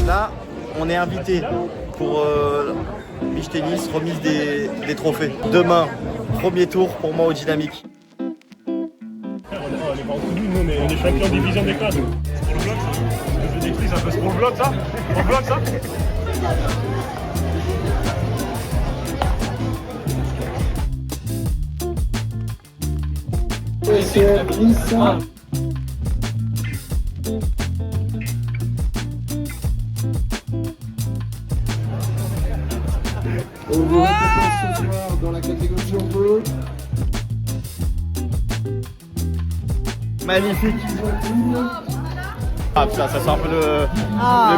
Là, on est invité pour Beach Tennis, remise des trophées. Demain, premier tour pour moi au Dynamique. On est pas en dessous de nous, on est champion de division des classes. C'est pour le bloc, ça. Je vous décris, ça fait pour le bloc, ça. Pour le bloc, ça. Dans la catégorie jambon. Magnifique. Ah putain, ça sent un peu le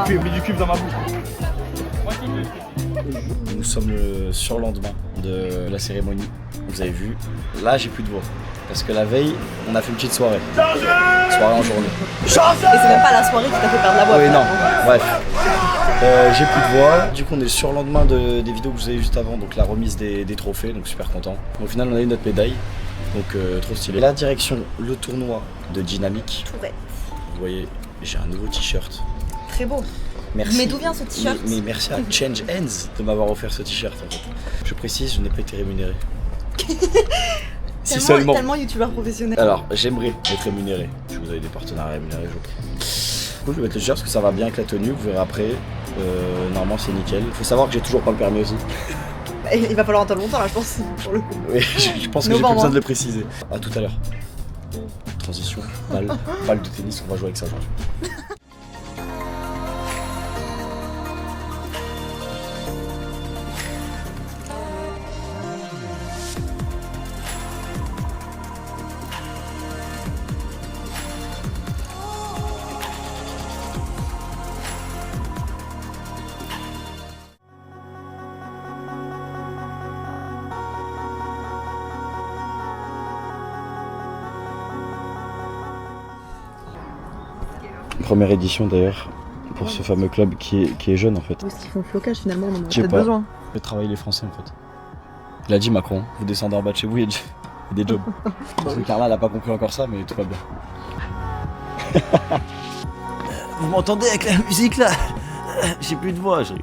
cube, du cube dans ma bouche. Nous sommes le surlendemain de la cérémonie. Vous avez vu, là j'ai plus de voix. Parce que la veille, on a fait une petite soirée. Soirée en journée. Et c'est même pas la soirée qui t'a fait perdre la voix. Oui, non, bref. J'ai plus de voix. Du coup, on est le surlendemain des vidéos que vous avez vu juste avant, donc la remise des trophées, donc super content. Au final, on a eu notre médaille, donc trop stylé. La direction, le tournoi de Dynamique. Tout vrai. Vous voyez, j'ai un nouveau t-shirt. Très beau. Merci. Mais d'où vient ce t-shirt? mais merci à Change Hands de m'avoir offert ce t-shirt en fait. Je précise, je n'ai pas été rémunéré. Si seulement. Tellement youtubeur professionnel. Alors, j'aimerais être rémunéré. Si vous avez des partenaires rémunérés, je prends. Du coup, je vais mettre le t-shirt parce que ça va bien avec la tenue. Vous verrez après. Normalement, c'est nickel. Il faut savoir que j'ai toujours pas le permis aussi. Il va falloir attendre longtemps là, je pense. Pour le coup. Oui, je pense que j'ai plus besoin de le préciser. À tout à l'heure. Transition, balle de tennis, on va jouer avec ça aujourd'hui. Première édition d'ailleurs pour ce fameux club qui est jeune en fait. Où est-ce qu'ils font le flocage finalement? On en a Je sais peut-être pas. besoin. Fait travailler les Français en fait. Il a dit Macron, vous descendez en bas de chez vous, il y a des jobs. Parce que Carla elle a pas compris encore ça, mais tout va bien. Vous m'entendez avec la musique là? J'ai plus de voix, je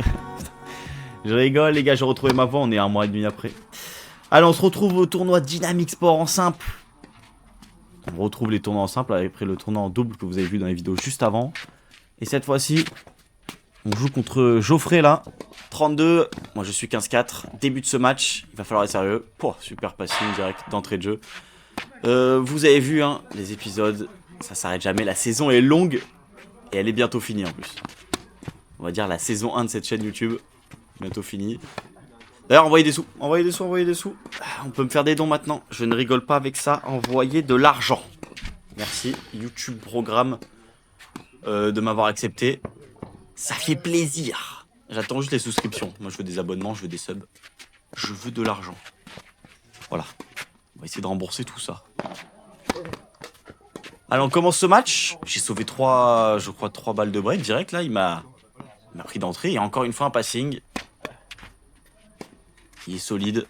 rigole les gars, j'ai retrouvé ma voix, on est 1 mois et demi après. Allez, on se retrouve au tournoi Dynamique Sport en simple. On retrouve les tournois en simple après le tournoi en double que vous avez vu dans les vidéos juste avant. Et cette fois-ci, on joue contre Geoffrey là. 32, moi je suis 15-4. Début de ce match, il va falloir être sérieux. Pouah, super passing direct d'entrée de jeu. Vous avez vu hein, les épisodes, ça s'arrête jamais. La saison est longue et elle est bientôt finie en plus. On va dire la saison 1 de cette chaîne YouTube. Bientôt finie. D'ailleurs, envoyez des sous, envoyez des sous, envoyez des sous. On peut me faire des dons maintenant. Je ne rigole pas avec ça. Envoyez de l'argent. Merci YouTube Programme de m'avoir accepté. Ça fait plaisir. J'attends juste les souscriptions. Moi, je veux des abonnements, je veux des subs. Je veux de l'argent. Voilà. On va essayer de rembourser tout ça. Allez, on commence ce match. J'ai sauvé 3 balles de break direct. Là, il m'a pris d'entrée. Et encore une fois, un passing. Il est solide.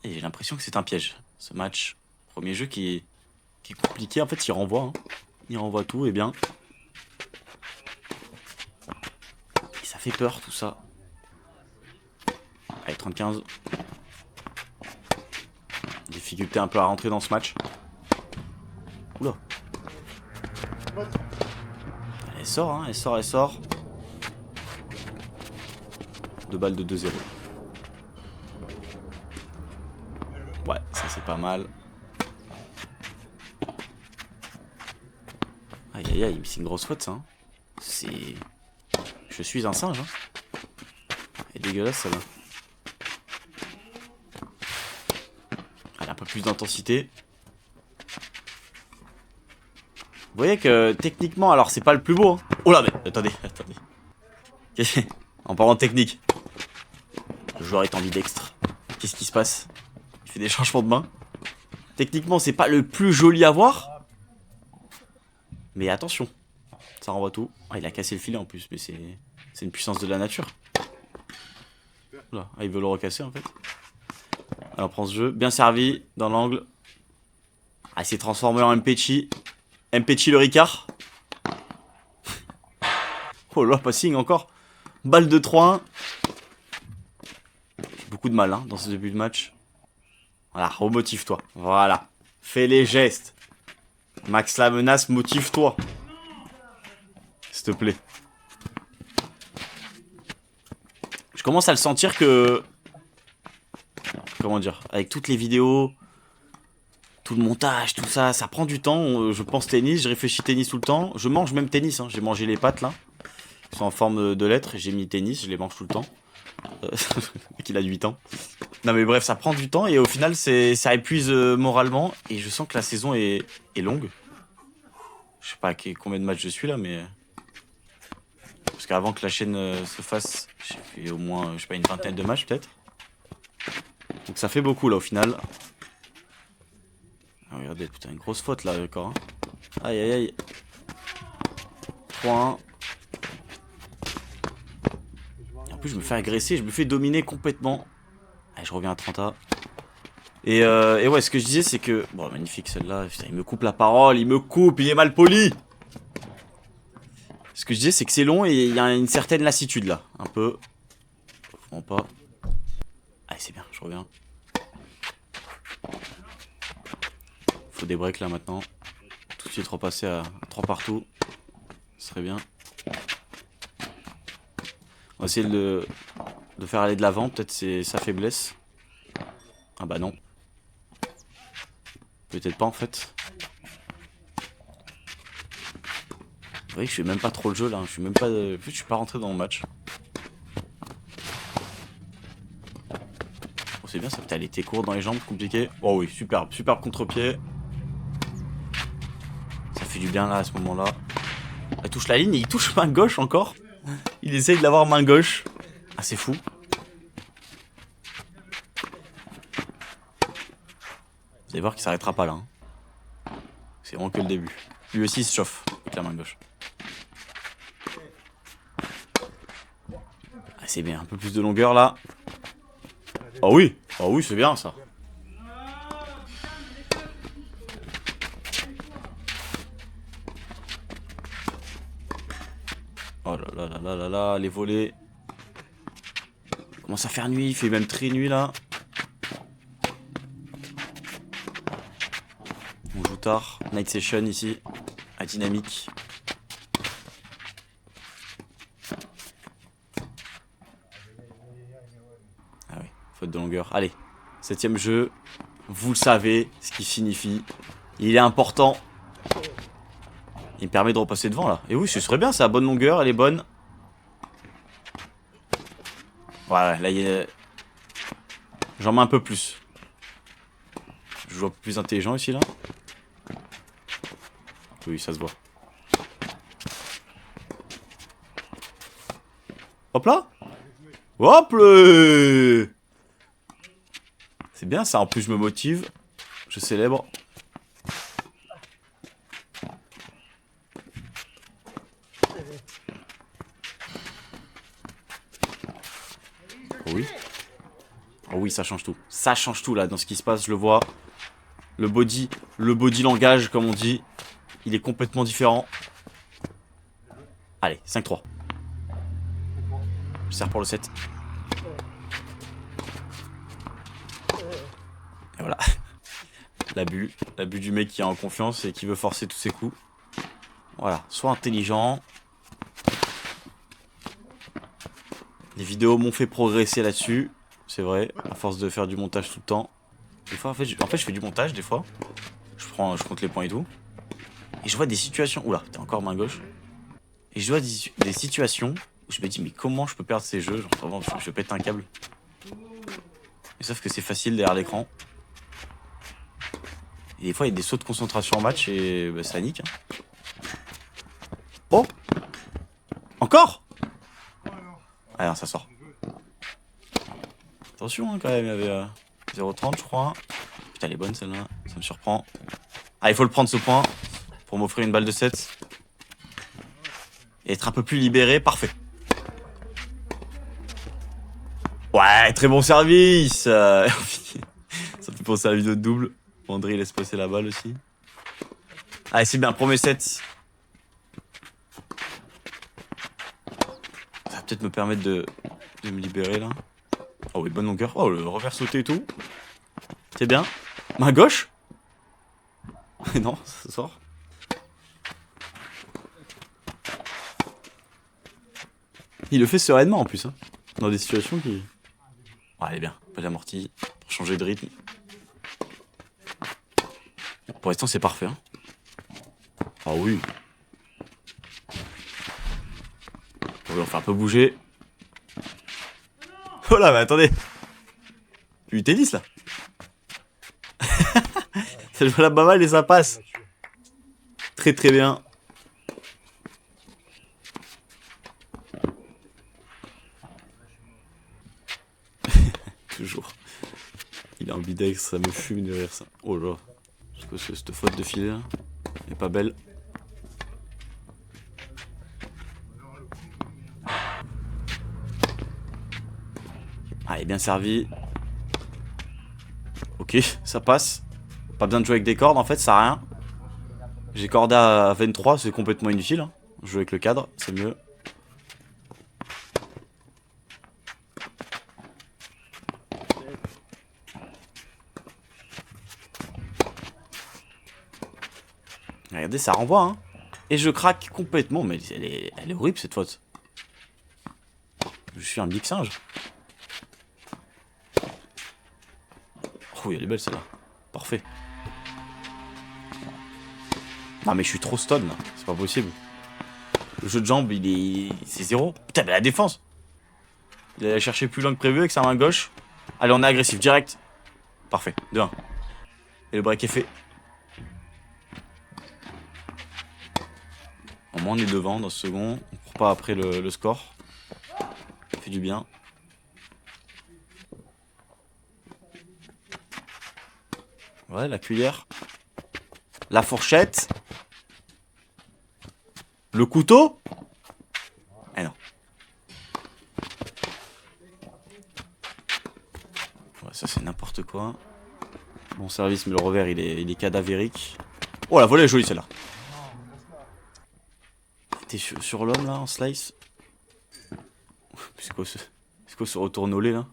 Et j'ai l'impression que c'est un piège. Ce match, premier jeu qui est compliqué. En fait, il renvoie. Hein. Il renvoie tout et bien. Et ça fait peur tout ça. Allez, 35. Difficulté un peu à rentrer dans ce match. Oula. Elle sort, hein. Elle sort. 2 balles de 2-0. Ouais, ça c'est pas mal. Aïe aïe aïe, c'est une grosse faute ça. Hein. C'est... Je suis un singe. Hein. Elle est dégueulasse celle-là. Elle a un peu plus d'intensité. Vous voyez que techniquement, alors c'est pas le plus beau. Hein. Oh là, mais attendez. En parlant de technique. Le joueur est ambidextre. Qu'est-ce qui se passe? Il fait des changements de main. Techniquement, c'est pas le plus joli à voir. Mais attention. Ça renvoie tout. Ah, il a cassé le filet en plus. Mais c'est une puissance de la nature. Là, il veut le recasser en fait. Alors, on prend ce jeu. Bien servi. Dans l'angle. Ah, il s'est transformé en Mpechi. Mpechi le Ricard. Oh là, passing encore. Balle de 3-1. J'ai beaucoup de mal hein, dans ce début de match. Voilà, remotive-toi. Voilà. Fais les gestes. Max la menace, motive-toi. S'il te plaît. Je commence à le sentir que... Comment dire? Avec toutes les vidéos, tout le montage, tout ça, ça prend du temps. Je pense tennis, je réfléchis tennis tout le temps. Je mange même tennis, hein. J'ai mangé les pâtes là. Ils sont en forme de lettres. J'ai mis tennis, je les mange tout le temps. Qu'il a 8 ans. Non mais bref, ça prend du temps et au final ça épuise moralement. Et je sens que la saison est longue. Je sais pas combien de matchs je suis là, mais... Parce qu'avant que la chaîne se fasse, j'ai fait au moins, je sais pas, une vingtaine de matchs peut-être. Donc ça fait beaucoup là au final. Ah, regardez, putain, une grosse faute là encore. Hein. Aïe aïe aïe. 3-1. En plus je me fais agresser, je me fais dominer complètement. Allez, je reviens à 30A. Et ouais, ce que je disais c'est que... Bon, magnifique celle-là, il me coupe la parole, il me coupe, il est mal poli. Ce que je disais c'est que c'est long et il y a une certaine lassitude là. Un peu. Vraiment pas. Allez, c'est bien, je reviens. Faut des breaks là maintenant. Tout de suite repasser à 3 partout. Ce serait bien. On va essayer de faire aller de l'avant. Peut-être c'est sa faiblesse. Ah bah non. Peut-être pas en fait. Vous voyez que je fais même pas trop le jeu là. Je suis même pas. En fait, je suis pas rentré dans le match. Oh, c'est bien ça. Putain, elle était courte dans les jambes, compliqué. Oh oui, superbe, superbe contre-pied. Ça fait du bien là à ce moment-là. Elle touche la ligne et il touche main gauche encore. Il essaye de l'avoir main gauche. Ah, c'est fou. Vous allez voir qu'il s'arrêtera pas là. Hein. C'est vraiment que le début. Lui aussi il se chauffe avec la main gauche. Ah, c'est bien, un peu plus de longueur là. Oh oui, oh oui, c'est bien ça. Oh là là là là là là, les volets. Il commence à faire nuit, il fait même très nuit là. On joue tard. Night session ici. À dynamique. Ah oui, faute de longueur. Allez, 7ème jeu. Vous le savez, ce qui signifie. Il est important. Il me permet de repasser devant là. Et oui, ce serait bien, c'est à bonne longueur, elle est bonne. Voilà, là il y a... J'en mets un peu plus. Je joue un peu plus intelligent ici là. Oui, ça se voit. Hop là. Hop là. C'est bien ça, en plus je me motive. Je célèbre. Oh oui. Oh oui, ça change tout. Ça change tout là dans ce qui se passe, je le vois. Le body langage comme on dit. Il est complètement différent. Allez, 5-3. Je sers pour le 7. Et voilà. L'abus du mec qui est en confiance et qui veut forcer tous ses coups. Voilà, sois intelligent. Les vidéos m'ont fait progresser là-dessus. C'est vrai, à force de faire du montage tout le temps. Des fois, en fait, je fais du montage des fois. Je compte les points et tout. Et je vois des situations... Oula, t'es encore main gauche. Et je vois des situations où je me dis, mais comment je peux perdre ces jeux? Genre, vraiment, je pète un câble. Et sauf que c'est facile derrière l'écran. Et des fois, il y a des sauts de concentration en match et bah, ça nique. Hein. Oh! Encore? Ah non, ça sort. Attention, hein, quand même, il y avait 0,30, je crois. Putain, elle est bonne celle-là, ça me surprend. Ah, il faut le prendre ce point pour m'offrir une balle de 7. Et être un peu plus libéré, parfait. Ouais, très bon service. Ça fait penser à la vidéo de double. André laisse passer la balle aussi. Allez, c'est bien, premier set. peut-être me permettre de me libérer là. Oh oui, bonne longueur. Oh, le revers sauté et tout. C'est bien. Main gauche. Non, ça sort. Il le fait sereinement en plus, hein. Dans des situations qui... Oh, elle est bien, pas d'amorti, pour changer de rythme. Pour l'instant c'est parfait, hein. Ah oui. On va faire un peu bouger. Oh là, mais attendez. Du tennis là. Ça joue la pas mal et ça passe. Très très bien. Toujours. Il est ambidex, ça me fume de rire ça. Oh là. Parce que cette faute de filet là est pas belle. Ah, il est bien servi. Ok, ça passe. Pas besoin de jouer avec des cordes en fait, ça sert à rien. J'ai cordé à 23, c'est complètement inutile. Hein. Jouer avec le cadre, c'est mieux. Regardez, ça renvoie, hein. Et je craque complètement, mais elle est horrible cette faute. Je suis un big singe. Oh, elle est belle celle-là. Parfait. Non mais je suis trop stun là, c'est pas possible. Le jeu de jambes, c'est 0. Putain, mais la défense. Il allait chercher plus loin que prévu avec sa main gauche. Allez, on est agressif, direct. Parfait, 2-1. Et le break est fait. Au moins on est devant dans ce second. On court pas après le score. Ça fait du bien. Ouais, la cuillère. La fourchette. Le couteau. Eh non. Ouais, ça c'est n'importe quoi. Bon service, mais le revers il est cadavérique. Oh, la volée est jolie celle-là. T'es sur l'homme là en slice. C'est quoi ce retourne au lait là?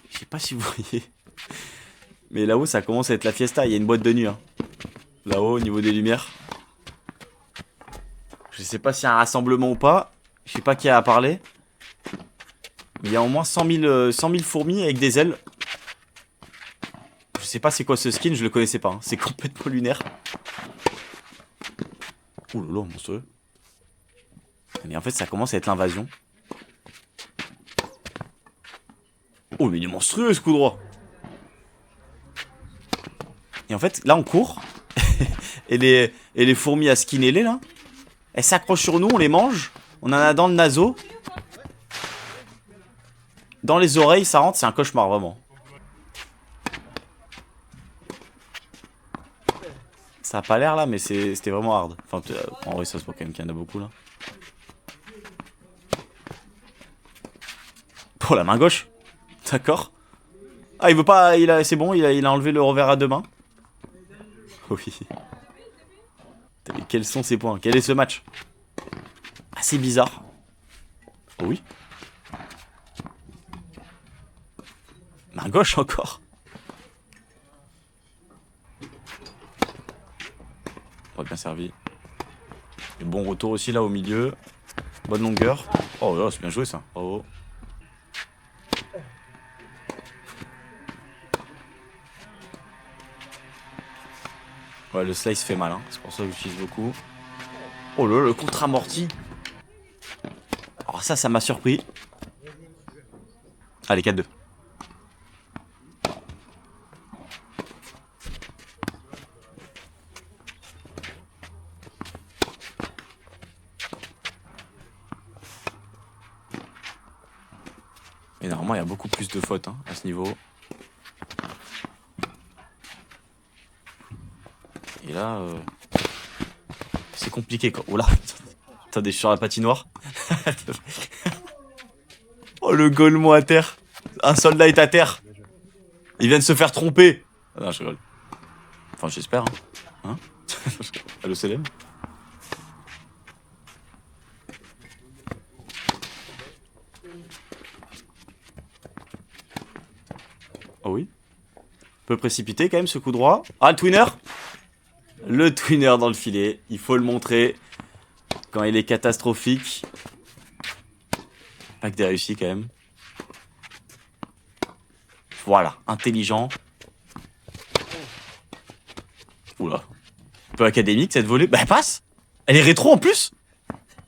Je sais pas si vous voyez. Mais là-haut ça commence à être la fiesta, il y a une boîte de nuit. Hein. Là-haut au niveau des lumières. Je sais pas s'il y a un rassemblement ou pas. Je sais pas qui a à parler. Mais il y a au moins 100 000 fourmis avec des ailes. Je sais pas c'est quoi ce skin, je le connaissais pas. Hein. C'est complètement lunaire. Ouh là là, monstrueux. Mais en fait ça commence à être l'invasion. Oh mais il est monstrueux ce coup droit. Et en fait là on court. et les fourmis à skinner les là. Elles s'accrochent sur nous, on les mange. On en a dans le naso. Dans les oreilles ça rentre, c'est un cauchemar vraiment. Ça a pas l'air là mais c'était vraiment hard. Enfin en vrai ça se voit quand même qu'il y en a beaucoup là. Pour la main gauche. D'accord. Ah il veut pas, c'est bon, il a enlevé le revers à deux mains. Oui. Quels sont ces points? Quel est ce match? Assez bizarre. Oh oui. Main gauche encore. Oh, bien servi. Et bon retour aussi là au milieu. Bonne longueur. Oh là, c'est bien joué ça. Bravo. Ouais, le slice fait mal, hein. C'est pour ça que j'utilise beaucoup. Oh là, le contre-amorti. Alors ça m'a surpris. Allez, 4-2. Et normalement, il y a beaucoup plus de fautes hein, à ce niveau. Et là, c'est compliqué quoi. Oh là, attendez, je suis sur la patinoire. Oh le golemon à terre. Un soldat est à terre. Il vient de se faire tromper. Ah, non, je rigole. Enfin, j'espère. Hein, Allo Célèbre. peu précipité quand même ce coup droit. Ah, le twinner. Le twinner dans le filet. Il faut le montrer. Quand il est catastrophique. Pas que des réussis quand même. Voilà, intelligent. Oula. Un peu académique cette volée. Bah elle passe. Elle est rétro en plus.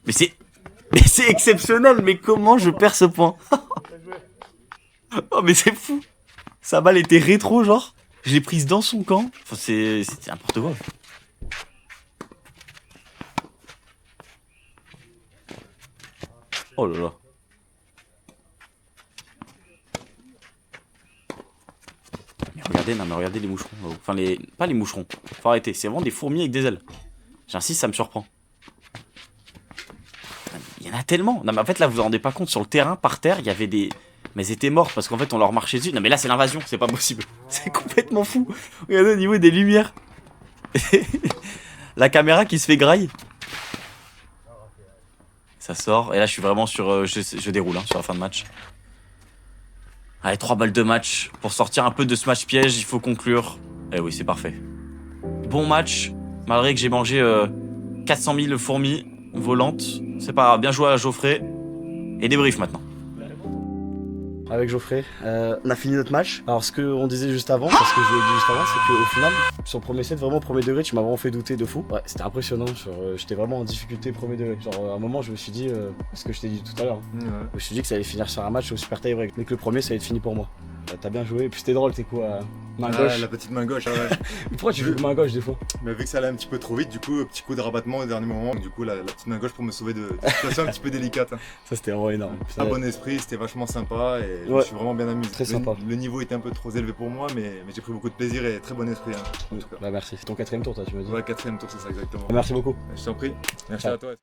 Mais c'est exceptionnel. Mais comment je perds ce point? Oh mais c'est fou. Sa balle était rétro genre. Je l'ai prise dans son camp. Enfin c'est n'importe quoi. Oh là là. Mais regardez, non mais regardez les moucherons. Enfin les... Pas les moucherons. Faut arrêter. C'est vraiment des fourmis avec des ailes. J'insiste, ça me surprend. Il y en a tellement. Non mais en fait là vous vous rendez pas compte. Sur le terrain, par terre, il y avait des... Mais ils étaient morts parce qu'en fait on leur marchait dessus. Non mais là c'est l'invasion. C'est pas possible. C'est complètement fou. Regardez au niveau des lumières. La caméra qui se fait graille. Ça sort. Et là je suis vraiment sur... je déroule hein, sur la fin de match. Allez, 3 balles de match. Pour sortir un peu de ce match piège, il faut conclure. Eh oui, c'est parfait. Bon match. Malgré que j'ai mangé 400 000 fourmis volantes. C'est pas grave. Bien joué à Geoffrey. Et débrief maintenant. Avec Geoffrey, on a fini notre match. Alors ce qu'on disait juste avant, parce que je l'ai dit juste avant, c'est qu'au final, sur le premier set, vraiment premier degré, tu m'as vraiment fait douter de fou. Ouais, c'était impressionnant, j'étais vraiment en difficulté premier degré. Genre à un moment je me suis dit, ce que je t'ai dit tout à l'heure, je me suis dit que ça allait finir sur un match au super tie break, mais que le premier ça allait être fini pour moi. T'as bien joué, et puis c'était drôle, t'es quoi, main gauche. La petite main gauche, ouais. Pourquoi tu joues main gauche des fois? Mais vu que ça allait un petit peu trop vite, du coup, petit coup de rabattement au dernier moment, du coup la petite main gauche pour me sauver de situations un petit peu délicates. Hein. Ça c'était vraiment énorme. Un bon esprit, c'était vachement sympa et je me suis vraiment bien amusé. Très sympa. Le niveau était un peu trop élevé pour moi, mais j'ai pris beaucoup de plaisir et très bon esprit. Hein, en tout cas. Bah merci, c'est ton 4ème tour toi tu m'as dit. Ouais, 4ème tour, c'est ça exactement. Merci beaucoup. Je t'en prie, merci Ciao. à toi.